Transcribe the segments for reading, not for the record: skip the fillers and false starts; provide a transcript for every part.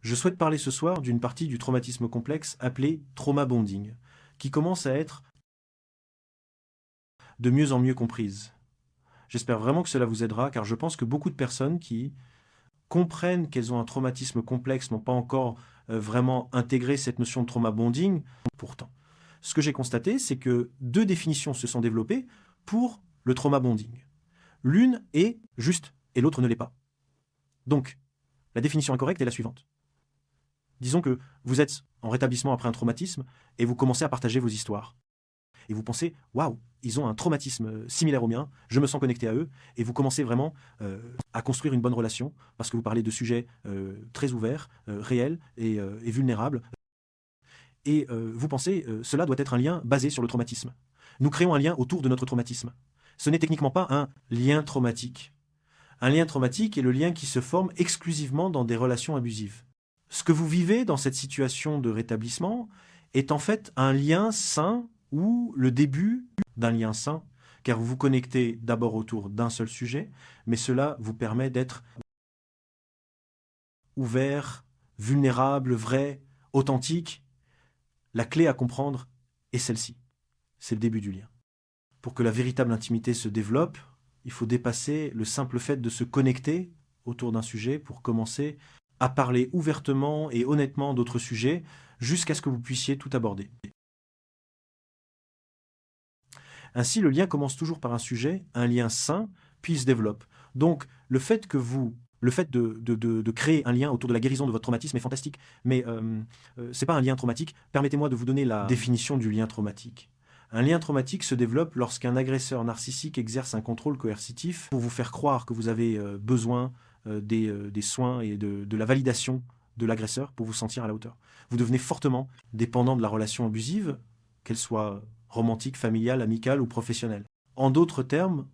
Je souhaite parler ce soir d'une partie du traumatisme complexe appelée trauma bonding, qui commence à être de mieux en mieux comprise. J'espère vraiment que cela vous aidera, car je pense que beaucoup de personnes qui comprennent qu'elles ont un traumatisme complexe n'ont pas encore vraiment intégré cette notion de trauma bonding. Pourtant, ce que j'ai constaté, c'est que deux définitions se sont développées pour le trauma bonding. L'une est juste et l'autre ne l'est pas. Donc, la définition incorrecte est la suivante. Disons que vous êtes en rétablissement après un traumatisme et vous commencez à partager vos histoires. Et vous pensez, waouh, ils ont un traumatisme similaire au mien, je me sens connecté à eux, et vous commencez vraiment à construire une bonne relation, parce que vous parlez de sujets très ouverts, réels et vulnérables. Et vous pensez, cela doit être un lien basé sur le traumatisme. Nous créons un lien autour de notre traumatisme. Ce n'est techniquement pas un lien traumatique. Un lien traumatique est le lien qui se forme exclusivement dans des relations abusives. Ce que vous vivez dans cette situation de rétablissement est en fait un lien sain ou le début d'un lien sain, car vous vous connectez d'abord autour d'un seul sujet, mais cela vous permet d'être ouvert, vulnérable, vrai, authentique. La clé à comprendre est celle-ci. C'est le début du lien. Pour que la véritable intimité se développe, il faut dépasser le simple fait de se connecter autour d'un sujet pour commencer à parler ouvertement et honnêtement d'autres sujets jusqu'à ce que vous puissiez tout aborder. Ainsi, le lien commence toujours par un sujet, un lien sain, puis il se développe. Donc, le fait de créer un lien autour de la guérison de votre traumatisme est fantastique, mais ce n'est pas un lien traumatique. Permettez-moi de vous donner la définition du lien traumatique. Un lien traumatique se développe lorsqu'un agresseur narcissique exerce un contrôle coercitif pour vous faire croire que vous avez besoin des soins et de la validation de l'agresseur pour vous sentir à la hauteur. Vous devenez fortement dépendant de la relation abusive, qu'elle soit romantique, familiale, amicale ou professionnelle. En d'autres termes,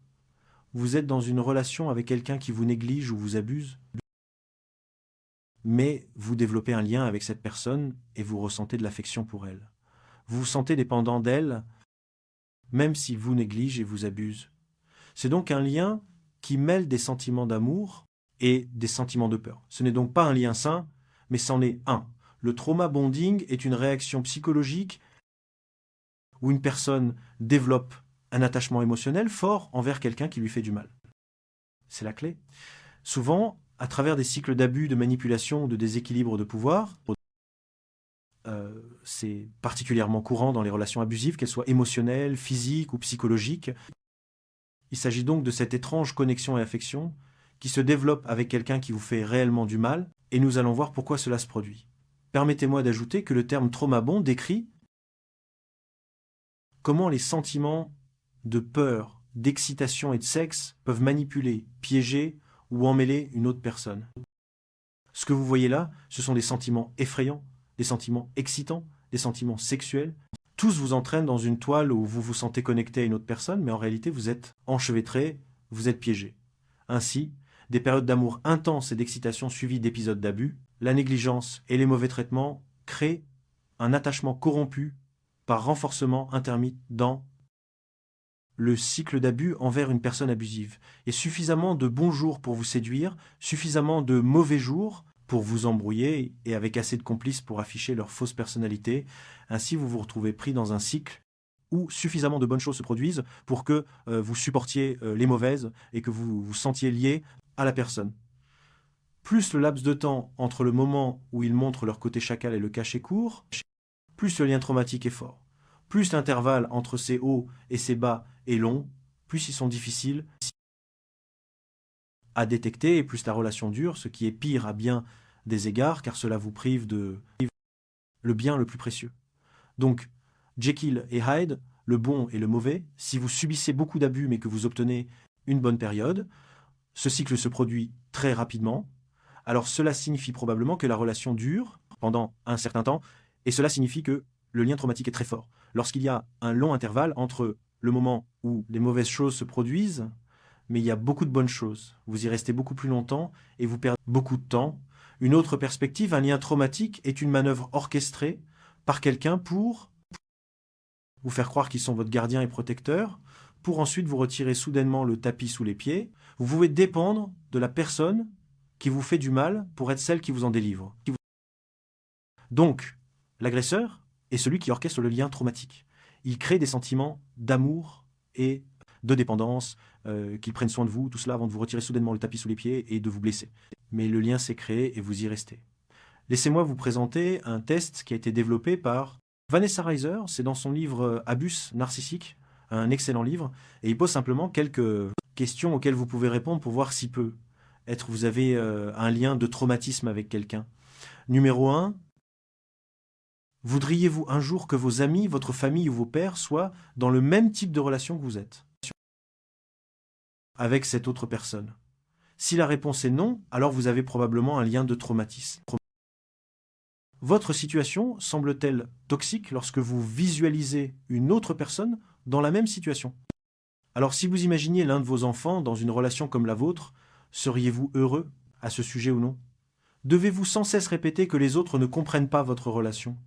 vous êtes dans une relation avec quelqu'un qui vous néglige ou vous abuse, mais vous développez un lien avec cette personne et vous ressentez de l'affection pour elle. Vous vous sentez dépendant d'elle, même si vous néglige et vous abuse. C'est donc un lien qui mêle des sentiments d'amour et des sentiments de peur. Ce n'est donc pas un lien sain, mais c'en est un. Le trauma bonding est une réaction psychologique où une personne développe un attachement émotionnel fort envers quelqu'un qui lui fait du mal. C'est la clé. Souvent, à travers des cycles d'abus, de manipulation ou de déséquilibre de pouvoir, c'est particulièrement courant dans les relations abusives, qu'elles soient émotionnelles, physiques ou psychologiques. Il s'agit donc de cette étrange connexion et affection qui se développe avec quelqu'un qui vous fait réellement du mal, et nous allons voir pourquoi cela se produit. Permettez-moi d'ajouter que le terme trauma bond décrit comment les sentiments de peur, d'excitation et de sexe peuvent manipuler, piéger ou emmêler une autre personne. Ce que vous voyez là, ce sont des sentiments effrayants, des sentiments excitants, des sentiments sexuels. Tous vous entraînent dans une toile où vous vous sentez connecté à une autre personne, mais en réalité vous êtes enchevêtré, vous êtes piégé. Ainsi, des périodes d'amour intenses et d'excitation suivies d'épisodes d'abus, la négligence et les mauvais traitements créent un attachement corrompu par renforcement intermittent dans le cycle d'abus envers une personne abusive. Et suffisamment de bons jours pour vous séduire, suffisamment de mauvais jours pour vous embrouiller et avec assez de complices pour afficher leur fausse personnalité. Ainsi, vous vous retrouvez pris dans un cycle où suffisamment de bonnes choses se produisent pour que vous supportiez les mauvaises et que vous vous sentiez lié à la personne. Plus le laps de temps entre le moment où ils montrent leur côté chacal et le cachet court, plus le lien traumatique est fort. Plus l'intervalle entre ces hauts et ces bas est long, plus ils sont difficiles à détecter et plus la relation dure, ce qui est pire à bien des égards, car cela vous prive de le bien le plus précieux. Donc, Jekyll et Hyde, le bon et le mauvais, si vous subissez beaucoup d'abus mais que vous obtenez une bonne période, ce cycle se produit très rapidement, alors cela signifie probablement que la relation dure pendant un certain temps, et cela signifie que le lien traumatique est très fort. Lorsqu'il y a un long intervalle entre le moment où les mauvaises choses se produisent, mais il y a beaucoup de bonnes choses, vous y restez beaucoup plus longtemps et vous perdez beaucoup de temps. Une autre perspective, un lien traumatique est une manœuvre orchestrée par quelqu'un pour vous faire croire qu'ils sont votre gardien et protecteur, pour ensuite vous retirer soudainement le tapis sous les pieds. Vous pouvez dépendre de la personne qui vous fait du mal pour être celle qui vous en délivre. Donc, l'agresseur est celui qui orchestre le lien traumatique. Il crée des sentiments d'amour et de dépendance, qu'ils prennent soin de vous, tout cela avant de vous retirer soudainement le tapis sous les pieds et de vous blesser. Mais le lien s'est créé et vous y restez. Laissez-moi vous présenter un test qui a été développé par Vanessa Reiser, c'est dans son livre Abus narcissique, un excellent livre, et il pose simplement quelques questions auxquelles vous pouvez répondre pour voir si vous avez un lien de traumatisme avec quelqu'un. Numéro 1, voudriez-vous un jour que vos amis, votre famille ou vos pères soient dans le même type de relation que vous êtes avec cette autre personne? Si la réponse est non, alors vous avez probablement un lien de traumatisme. Votre situation semble-t-elle toxique lorsque vous visualisez une autre personne dans la même situation? Alors si vous imaginiez l'un de vos enfants dans une relation comme la vôtre, seriez-vous heureux à ce sujet ou non? Devez-vous sans cesse répéter que les autres ne comprennent pas votre relation?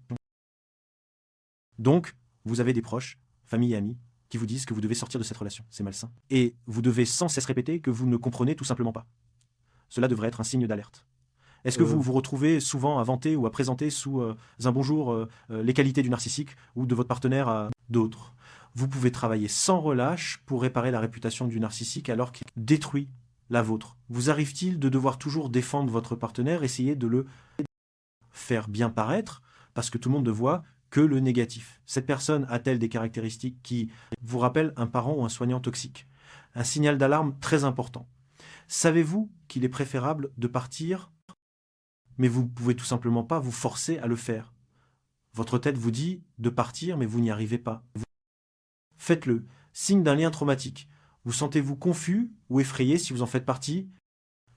Donc, vous avez des proches, famille et amis, qui vous disent que vous devez sortir de cette relation, c'est malsain. Et vous devez sans cesse répéter que vous ne comprenez tout simplement pas. Cela devrait être un signe d'alerte. Est-ce que vous vous retrouvez souvent à vanter ou à présenter sous un bonjour les qualités du narcissique ou de votre partenaire à d'autres? Vous pouvez travailler sans relâche pour réparer la réputation du narcissique alors qu'il détruit la vôtre. Vous arrive-t-il de devoir toujours défendre votre partenaire, essayer de le faire bien paraître, parce que tout le monde ne voit que le négatif? Cette personne a-t-elle des caractéristiques qui vous rappellent un parent ou un soignant toxique? Un signal d'alarme très important. Savez-vous qu'il est préférable de partir, mais vous ne pouvez tout simplement pas vous forcer à le faire? Votre tête vous dit de partir, mais vous n'y arrivez pas. Faites-le. Signe d'un lien traumatique. Vous sentez-vous confus ou effrayé si vous en faites partie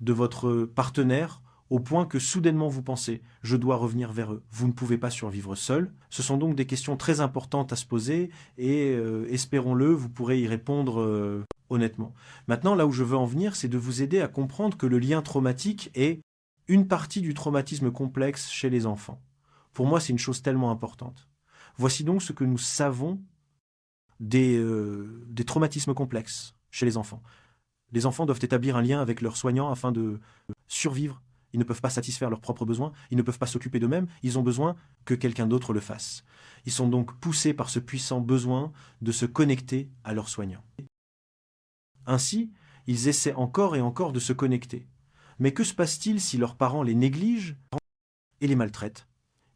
de votre partenaire au point que soudainement vous pensez « je dois revenir vers eux ». Vous ne pouvez pas survivre seul. Ce sont donc des questions très importantes à se poser et espérons-le, vous pourrez y répondre honnêtement. Maintenant, là où je veux en venir, c'est de vous aider à comprendre que le lien traumatique est une partie du traumatisme complexe chez les enfants. Pour moi, c'est une chose tellement importante. Voici donc ce que nous savons des traumatismes complexes chez les enfants. Les enfants doivent établir un lien avec leurs soignants afin de survivre. Ils ne peuvent pas satisfaire leurs propres besoins, ils ne peuvent pas s'occuper d'eux-mêmes, ils ont besoin que quelqu'un d'autre le fasse. Ils sont donc poussés par ce puissant besoin de se connecter à leurs soignants. Ainsi, ils essaient encore et encore de se connecter. Mais que se passe-t-il si leurs parents les négligent et les maltraitent?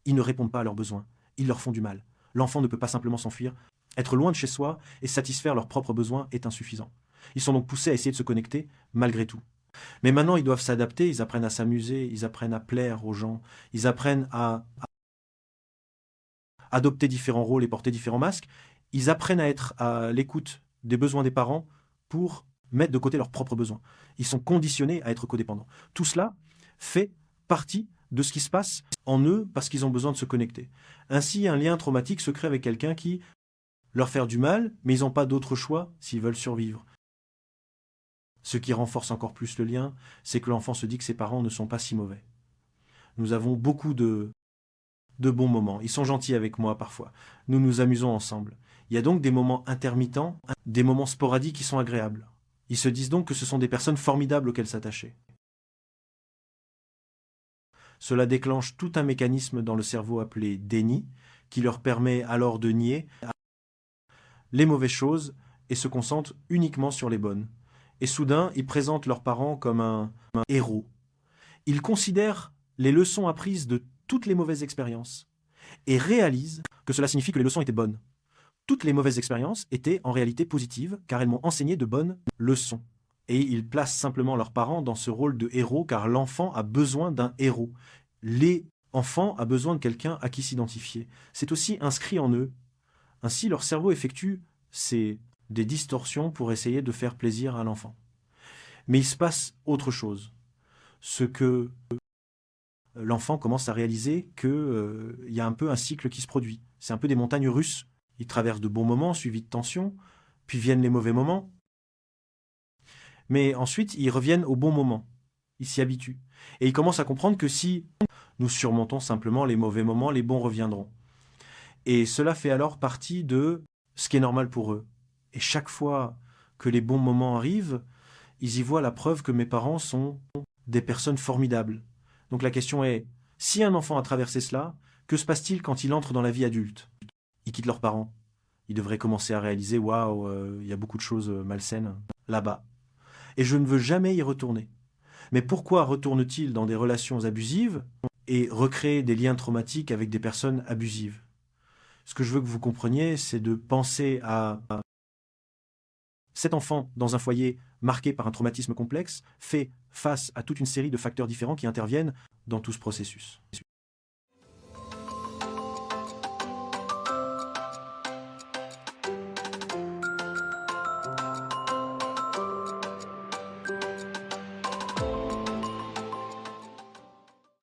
Ils ne répondent pas à leurs besoins, ils leur font du mal. L'enfant ne peut pas simplement s'enfuir. Être loin de chez soi et satisfaire leurs propres besoins est insuffisant. Ils sont donc poussés à essayer de se connecter malgré tout. Mais maintenant, ils doivent s'adapter, ils apprennent à s'amuser, ils apprennent à plaire aux gens, ils apprennent à adopter différents rôles et porter différents masques, ils apprennent à être à l'écoute des besoins des parents pour mettre de côté leurs propres besoins. Ils sont conditionnés à être codépendants. Tout cela fait partie de ce qui se passe en eux parce qu'ils ont besoin de se connecter. Ainsi, un lien traumatique se crée avec quelqu'un qui leur fait du mal, mais ils n'ont pas d'autre choix s'ils veulent survivre. Ce qui renforce encore plus le lien, c'est que l'enfant se dit que ses parents ne sont pas si mauvais. Nous avons beaucoup de bons moments. Ils sont gentils avec moi parfois. Nous nous amusons ensemble. Il y a donc des moments intermittents, des moments sporadiques qui sont agréables. Ils se disent donc que ce sont des personnes formidables auxquelles s'attacher. Cela déclenche tout un mécanisme dans le cerveau appelé déni, qui leur permet alors de nier les mauvaises choses et se concentrent uniquement sur les bonnes. Et soudain, ils présentent leurs parents comme un héros. Ils considèrent les leçons apprises de toutes les mauvaises expériences et réalisent que cela signifie que les leçons étaient bonnes. Toutes les mauvaises expériences étaient en réalité positives car elles m'ont enseigné de bonnes leçons. Et ils placent simplement leurs parents dans ce rôle de héros car l'enfant a besoin d'un héros. L'enfant a besoin de quelqu'un à qui s'identifier. C'est aussi inscrit en eux. Ainsi, leur cerveau effectue des distorsions pour essayer de faire plaisir à l'enfant. Mais il se passe autre chose. Ce que l'enfant commence à réaliser qu'il y a un peu un cycle qui se produit. C'est un peu des montagnes russes. Il traverse de bons moments suivis de tensions, puis viennent les mauvais moments. Mais ensuite, ils reviennent au bon moment. Ils s'y habituent. Et ils commencent à comprendre que si nous surmontons simplement les mauvais moments, les bons reviendront. Et cela fait alors partie de ce qui est normal pour eux. Et chaque fois que les bons moments arrivent, ils y voient la preuve que mes parents sont des personnes formidables. Donc la question est, si un enfant a traversé cela, Que se passe-t-il quand ils entrent dans la vie adulte? Ils quittent leurs parents. Ils devraient commencer à réaliser, waouh, il y a beaucoup de choses malsaines là-bas. Et je ne veux jamais y retourner. Mais pourquoi retourne-t-il dans des relations abusives et recréer des liens traumatiques avec des personnes abusives? Ce que je veux que vous compreniez, c'est de penser à cet enfant dans un foyer marqué par un traumatisme complexe fait face à toute une série de facteurs différents qui interviennent dans tout ce processus.